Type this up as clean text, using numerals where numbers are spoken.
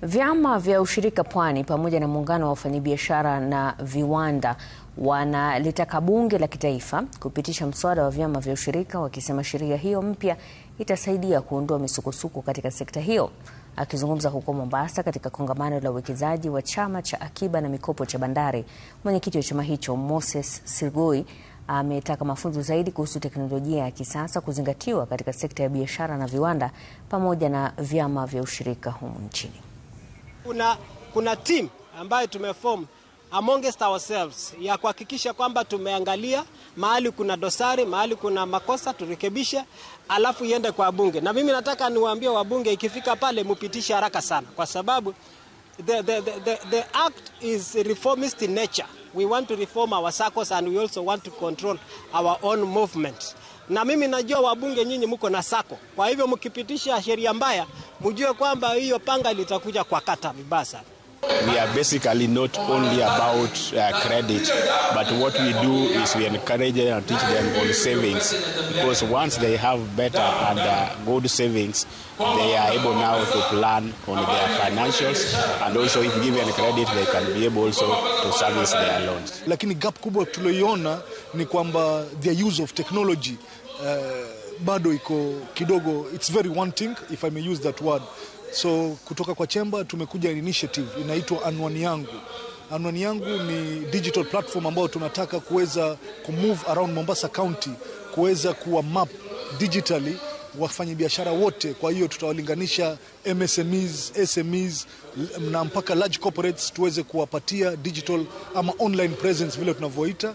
Vyama vya ushirika Pwani pamoja na muungano wa wafanyabiashara na viwanda wanalitaka bunge la kitaifa kupitisha mswada wa vyama vya ushirika, wakisema sheria hiyo mpya itasaidia kuondoa misukosuko katika sekta hiyo. Akizungumza huko Mombasa katika kongamano la uwekezaji wa chama cha akiba na mikopo cha bandari, mwenyekiti wa chama hicho Moses Sirgoi ametaka mafunzo zaidi kuhusu teknolojia ya kisasa kuzingatiwa katika sekta ya biashara na viwanda pamoja na vyama vya ushirika humu nchini. Kuna team ambayo tumeform amongst ourselves ya kuhakikisha kwamba tumeangalia mahali kuna dosari, mahali kuna makosa turekebishe, alafu iende kwa bunge. Na mimi nataka niwaambie wabunge, ikifika pale mupitishe haraka sana, kwa sababu the act is reformist in nature. We want to reform our SACCOs and we also want to control our own movement. Na mimi najua wabunge nyinyi mko na SACCO. Kwa hivyo mkipitisha sheria mbaya, mjue kwamba hiyo panga litakuja kwa kata vibaya sana. We are basically not only about credit, but what we do is we encourage and teach them on savings, because once they have better and good savings, they are able now to plan on their financials, and also if given credit they can be able also to service their loans. Lakini gap kubwa tuliyoiona ni kwamba the use of technology bado iko kidogo, it's very wanting, if I may use that word. So kutoka kwa Chamber tumekuja initiative inaitwa Anwani Yangu. Anwani Yangu ni digital platform ambayo tunataka kuweza kumove around Mombasa County, kuweza kuwa map digitally wafanyabiashara wote. Kwa hiyo tutawalinganisha MSMEs, SMEs na mpaka large corporates, tuweze kuwapatia digital ama online presence vile tunavyoita.